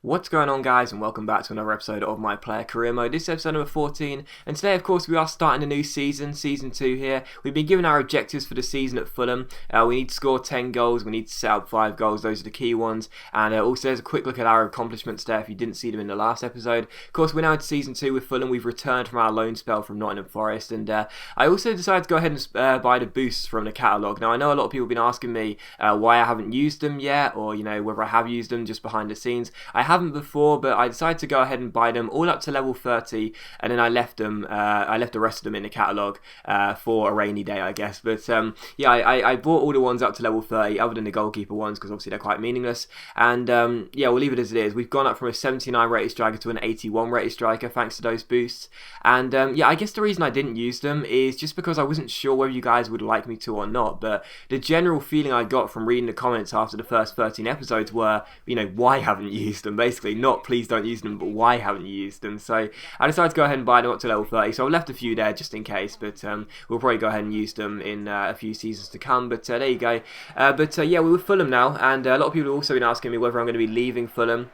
What's going on, guys, and welcome back to another episode of my player career mode. This is episode number 14, and today of course we are starting a new season 2 here. We've been given our objectives for the season at Fulham. We need to score 10 goals, we need to set up 5 goals, those are the key ones, and also there's a quick look at our accomplishments there if you didn't see them in the last episode. Of course, we're now into season 2 with Fulham. We've returned from our loan spell from Nottingham Forest, and I also decided to go ahead and buy the boosts from the catalogue. Now I know a lot of people have been asking me why I haven't used them yet, or whether I have used them just behind the scenes. I haven't before, but I decided to go ahead and buy them all up to level 30, and then I left them. I left the rest of them in the catalogue for a rainy day, I guess. But I bought all the ones up to level 30, other than the goalkeeper ones, because obviously they're quite meaningless. And we'll leave it as it is. We've gone up from a 79 rated striker to an 81 rated striker thanks to those boosts. And I guess the reason I didn't use them is just because I wasn't sure whether you guys would like me to or not. But the general feeling I got from reading the comments after the first 13 episodes were, why haven't you used them? Basically, not please don't use them, but why haven't you used them? So I decided to go ahead and buy them up to level 30. So I've left a few there just in case, but we'll probably go ahead and use them in a few seasons to come. But there you go. We're with Fulham now, and a lot of people have also been asking me whether I'm going to be leaving Fulham.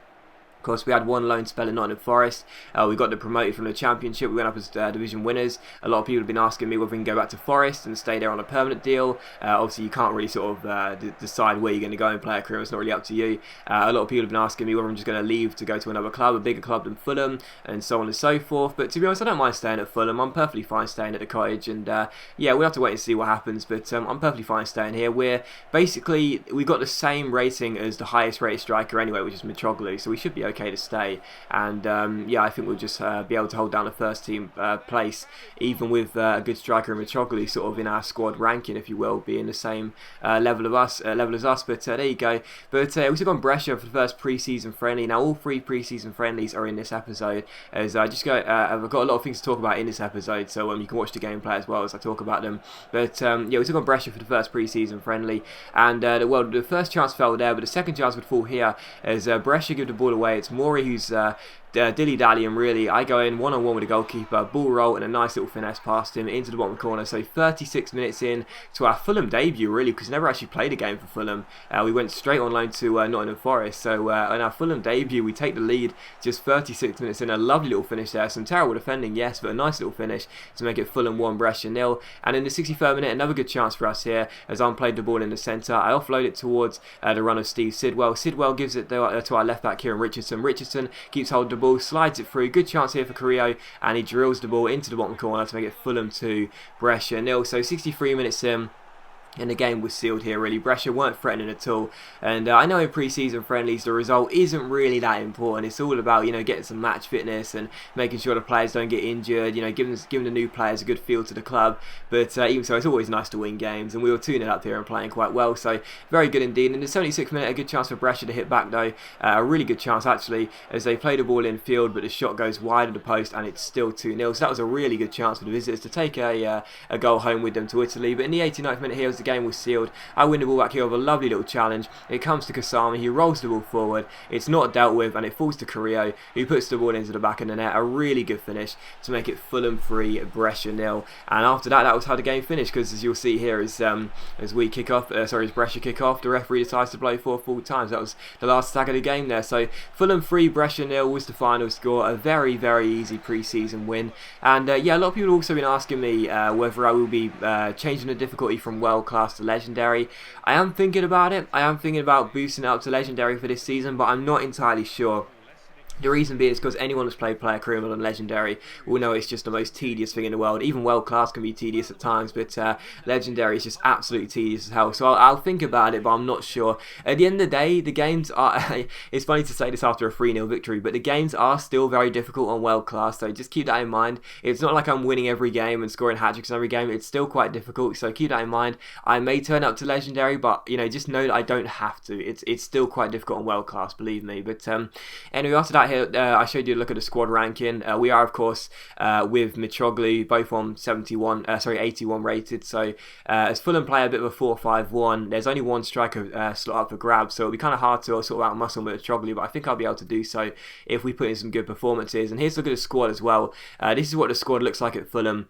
Of course, we had one loan spell at Nottingham Forest. We got promoted from the Championship. We went up as division winners. A lot of people have been asking me whether we can go back to Forest and stay there on a permanent deal. Obviously, you can't really sort of decide where you're going to go and play a career. It's not really up to you. A lot of people have been asking me whether I'm just going to leave to go to another club, a bigger club than Fulham, and so on and so forth. But to be honest, I don't mind staying at Fulham. I'm perfectly fine staying at the cottage. And we'll have to wait and see what happens. But I'm perfectly fine staying here. We've got the same rating as the highest rated striker anyway, which is Mitroglou. So we should be okay to stay, and I think we'll just be able to hold down a first team place, even with a good striker in Mitroglou sort of in our squad ranking, if you will, being the same level as us. But there you go. But we took on Brescia for the first pre-season friendly. Now all 3 pre-season friendlies are in this episode, as I've got a lot of things to talk about in this episode, so you can watch the gameplay as well as I talk about them. But we took on Brescia for the first pre-season friendly, and the first chance fell there, but the second chance would fall here as Brescia give the ball away. It's Mori who's dilly-dallying really. I go in one-on-one with the goalkeeper, ball roll and a nice little finesse past him into the bottom corner. So 36 minutes in to our Fulham debut really, because never actually played a game for Fulham. We went straight on loan to Nottingham Forest. So in our Fulham debut we take the lead just 36 minutes in. A lovely little finish there, some terrible defending, yes, but a nice little finish to make it Fulham 1, Brescia 0. And in the 63rd minute, another good chance for us here as I played the ball in the centre. I offload it towards the run of Steve Sidwell. Sidwell gives it to our left back Kieran Richardson. Richardson keeps hold of the ball, slides it through, good chance here for Carrillo, and he drills the ball into the bottom corner to make it Fulham 2, Brescia 0. So 63 minutes in, and the game was sealed here really. Brescia weren't threatening at all, and I know in pre-season friendlies the result isn't really that important. It's all about getting some match fitness and making sure the players don't get injured, giving the new players a good feel to the club. But even so, it's always nice to win games, and we were 2-0 up here and playing quite well, so very good indeed. In the 76th minute, a good chance for Brescia to hit back though, a really good chance actually, as they play the ball in field, but the shot goes wide of the post and it's still 2-0. So that was a really good chance for the visitors to take a goal home with them to Italy. But in the 89th minute here, as the game was sealed, I win the ball back here with a lovely little challenge. It comes to Kasama, he rolls the ball forward, it's not dealt with, and it falls to Carrillo, who puts the ball into the back of the net. A really good finish to make it Fulham 3, Brescia 0. And after that was how the game finished, because as you'll see here, as we kick off, as Brescia kick off, the referee decides to blow 4 full times. That was the last attack of the game there. So Fulham 3, Brescia 0 was the final score. A very, very easy pre-season win. And a lot of people have also been asking me whether I will be changing the difficulty from world class to legendary. I am thinking about it. I am thinking about boosting it up to legendary for this season, but I'm not entirely sure. The reason being is because anyone who's played player career mode on legendary will know it's just the most tedious thing in the world. Even world class can be tedious at times, but legendary is just absolutely tedious as hell. So I'll think about it, but I'm not sure. At the end of the day, the games are it's funny to say this after a 3-0 victory, but the games are still very difficult on world class, so just keep that in mind. It's not like I'm winning every game and scoring hat-tricks every game. It's still quite difficult, so keep that in mind. I may turn up to legendary, but just know that I don't have to. It's still quite difficult on world class, believe me. But anyway, after that that here, I showed you a look at the squad ranking. We are, of course, with Mitroglou, both on 81 rated. So as Fulham play a bit of a 4-5-1, there's only one striker slot up for grabs, so it'll be kind of hard to sort of outmuscle Mitroglou, but I think I'll be able to do so if we put in some good performances. And here's a look at the squad as well. This is what the squad looks like at Fulham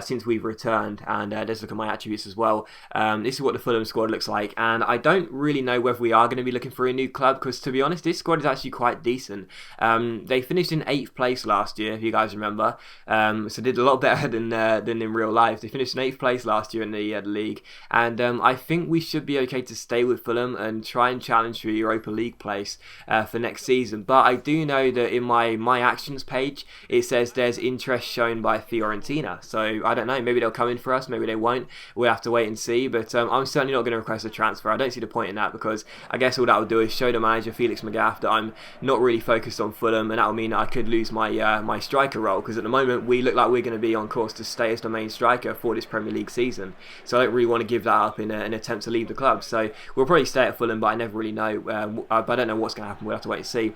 since we've returned, and let's look at my attributes as well. This is what the Fulham squad looks like, and I don't really know whether we are going to be looking for a new club, because to be honest, this squad is actually quite decent. They finished in 8th place last year, if you guys remember, so did a lot better than in real life. They finished in 8th place last year in the league, and I think we should be okay to stay with Fulham and try and challenge for Europa League place for next season. But I do know that in my actions page it says there's interest shown by Fiorentina, so I don't know, maybe they'll come in for us, maybe they won't. We'll have to wait and see, but I'm certainly not going to request a transfer. I don't see the point in that, because I guess all that will do is show the manager Felix Magath that I'm not really focused on Fulham, and that will mean that I could lose my my striker role, because at the moment we look like we're going to be on course to stay as the main striker for this Premier League season, so I don't really want to give that up in an attempt to leave the club. So we'll probably stay at Fulham, but I never really know, but I don't know what's going to happen. We'll have to wait and see.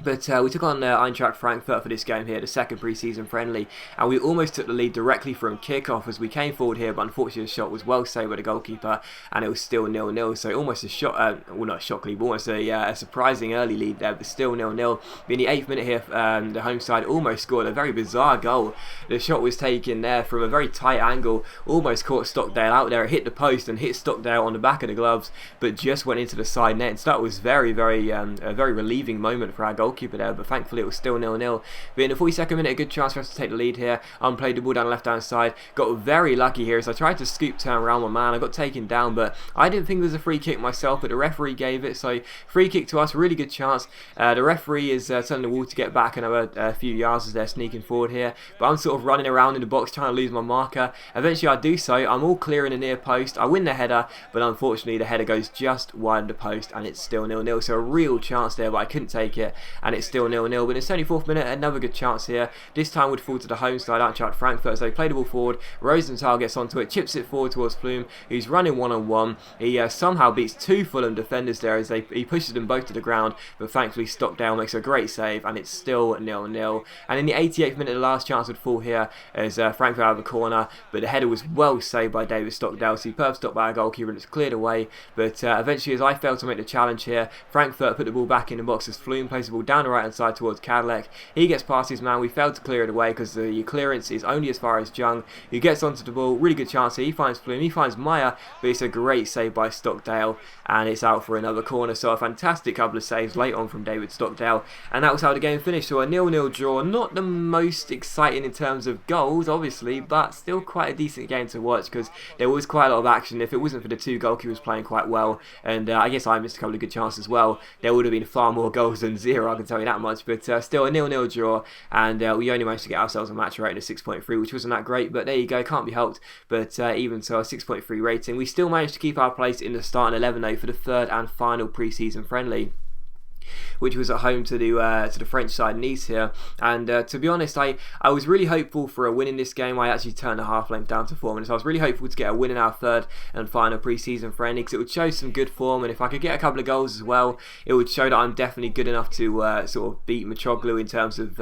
But we took on Eintracht Frankfurt for this game here, the second pre-season friendly, and we almost took the lead directly from kick-off as we came forward here, but unfortunately the shot was well saved by the goalkeeper, and it was still 0-0, so almost a shot, well, not a shock lead, but almost a surprising early lead there, but still 0-0. In the 8th minute here, the home side almost scored a very bizarre goal. The shot was taken there from a very tight angle, almost caught Stockdale out there, it hit the post and hit Stockdale on the back of the gloves, but just went into the side net, so that was a very relieving moment for our goalkeeper there, but thankfully it was still 0-0. But in the 42nd minute, a good chance for us to take the lead here. Played the ball down the left hand side, got very lucky here as I tried to scoop turn around my man. I got taken down, but I didn't think there was a free kick myself, but the referee gave it, so free kick to us, really good chance. The referee is telling the wall to get back another few yards as they're sneaking forward here, but I'm sort of running around in the box trying to lose my marker. Eventually I do so, I'm all clear in the near post, I win the header, but unfortunately the header goes just wide of the post and it's still 0-0, so a real chance there, but I couldn't take it, and it's still 0-0. But in the 74th minute, another good chance here. This time would fall to the home side, Eintracht Frankfurt, as they play the ball forward. Rosenthal gets onto it, chips it forward towards Fulham, who's running one-on-one. He somehow beats two Fulham defenders there as he pushes them both to the ground, but thankfully Stockdale makes a great save, and it's still 0-0. And in the 88th minute, the last chance would fall here as Frankfurt out of the corner, but the header was well saved by David Stockdale. Superb stop by a goalkeeper, and it's cleared away. But eventually, as I failed to make the challenge here, Frankfurt put the ball back in the box as Fulham plays the ball down the right hand side towards Cadillac. He gets past his man. We failed to clear it away because the clearance is only as far as Jung, who gets onto the ball. Really good chance here. He finds Fulham, he finds Meyer, but it's a great save by Stockdale, and it's out for another corner. So a fantastic couple of saves late on from David Stockdale, and that was how the game finished. So a 0-0 draw. Not the most exciting in terms of goals, obviously, but still quite a decent game to watch because there was quite a lot of action. If it wasn't for the two goalkeepers playing quite well, and I guess I missed a couple of good chances as well, there would have been far more goals than 0, I can tell you that much. But still a 0-0 draw, and we only managed to get ourselves a match rating of 6.3, which wasn't that great, but there you go, can't be helped. But even so, a 6.3 rating. We still managed to keep our place in the starting 11 though for the third and final pre-season friendly, which was at home to the French side Nice here. And to be honest, I was really hopeful for a win in this game. I actually turned the half length down to 4 minutes. I was really hopeful to get a win in our third and final pre-season friendly because it would show some good form, and if I could get a couple of goals as well, it would show that I'm definitely good enough to sort of beat Mitroglou in terms of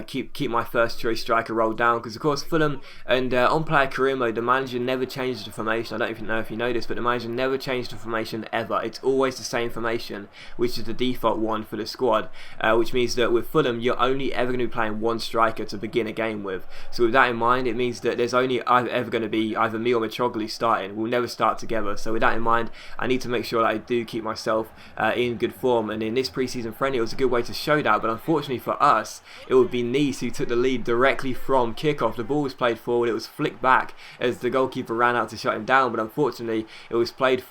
keep my first choice striker role down. Because of course Fulham and on player career mode, the manager never changed the formation. I don't even know if you know this, but the manager never changed the formation ever. It's always the same formation, which is the default one for the squad, which means that with Fulham you're only ever going to be playing one striker to begin a game with. So with that in mind, it means that there's only ever going to be either me or Mitroglou starting. We'll never start together. So with that in mind, I need to make sure that I do keep myself in good form, and in this pre-season friendly it was a good way to show that. But unfortunately for us, it would be Nice who took the lead directly from kickoff. The ball was played forward, it was flicked back as the goalkeeper ran out to shut him down, but unfortunately it was played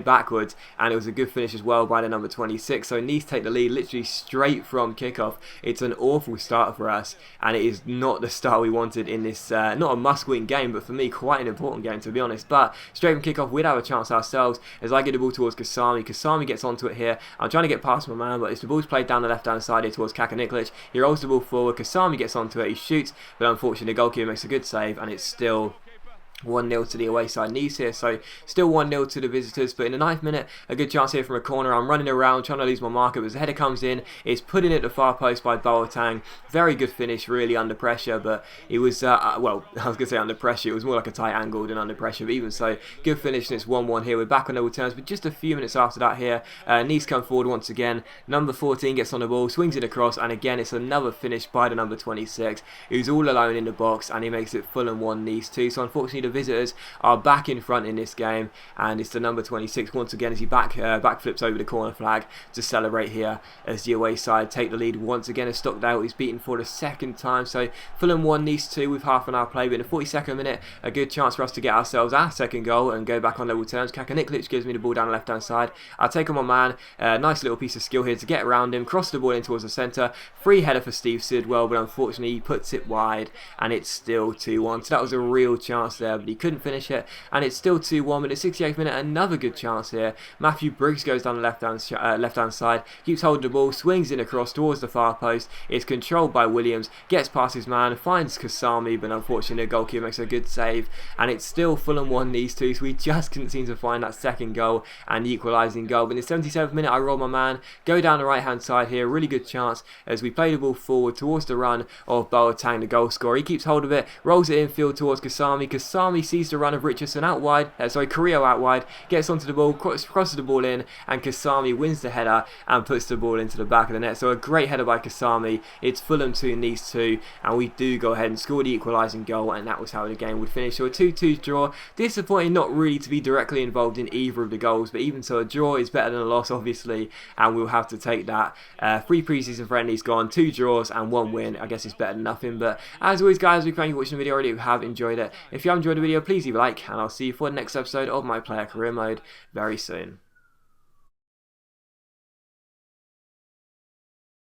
backwards, and it was a good finish as well by the number 26. So Nice take the lead literally straight from kickoff. It's an awful start for us, and it is not the start we wanted in this not a must-win game, but for me quite an important game to be honest. But straight from kickoff we'd have a chance ourselves as I get the ball towards Kasami. Kasami gets onto it here. I'm trying to get past my man, but it's the ball's played down the left hand side here towards Kakaniklic. He rolls the ball forward, Kasami gets onto it, he shoots, but unfortunately the goalkeeper makes a good save, and it's still 1-0 to the away side Nice here, so still 1-0 to the visitors. But in the 9th minute, a good chance here from a corner. I'm running around trying to lose my marker, but the header comes in. It's put in at the far post by Boateng. Very good finish, really under pressure, but it was, well, I was going to say under pressure. It was more like a tight angle than under pressure, but even so, good finish, and it's 1-1 here. We're back on level terms, but just a few minutes after that here, Nice come forward once again. Number 14 gets on the ball, swings it across, and again, it's another finish by the number 26, who's all alone in the box, and he makes it Fulham 1, Nice 2. So unfortunately, the visitors are back in front in this game, and it's the number 26 once again as he backflips over the corner flag to celebrate here as the away side take the lead once again. As Stockdale is beaten for the second time, so Fulham 1, Nice 2 with half an hour play. But in the 42nd minute, a good chance for us to get ourselves our second goal and go back on level terms. Kakarniklic gives me the ball down the left hand side. I take on my man, nice little piece of skill here to get around him, cross the ball in towards the centre, free header for Steve Sidwell, but unfortunately he puts it wide, and it's still 2-1. So that was a real chance there, but he couldn't finish it, and it's still 2-1. But at the 68th minute, another good chance here. Matthew Briggs goes down the left hand side, keeps holding the ball, swings in across towards the far post. It's controlled by Williams, gets past his man, finds Kasami, but unfortunately the goalkeeper makes a good save, and it's still Fulham 1, Nice 2. So we just couldn't seem to find that second goal and the equalising goal. But in the 77th minute, I roll my man, go down the right hand side here. Really good chance as we play the ball forward towards the run of Boateng, the goal scorer. He keeps hold of it, rolls it infield towards Kasami. Kasami sees the run of Richardson out wide, Carrillo out wide, gets onto the ball, crosses the ball in, and Kasami wins the header and puts the ball into the back of the net. So a great header by Kasami. It's Fulham 2, Nice 2, and we do go ahead and score the equalising goal, and that was how the game would finish. So a 2-2 draw. Disappointing not really to be directly involved in either of the goals, but even so, a draw is better than a loss, obviously, and we'll have to take that. 3 pre-season friendlies gone, 2 draws and 1 win. I guess it's better than nothing. But as always, guys, we thank you for watching the video. I really have enjoyed it. If you have enjoyed the video, please leave a like, and I'll see you for the next episode of my player career mode very soon.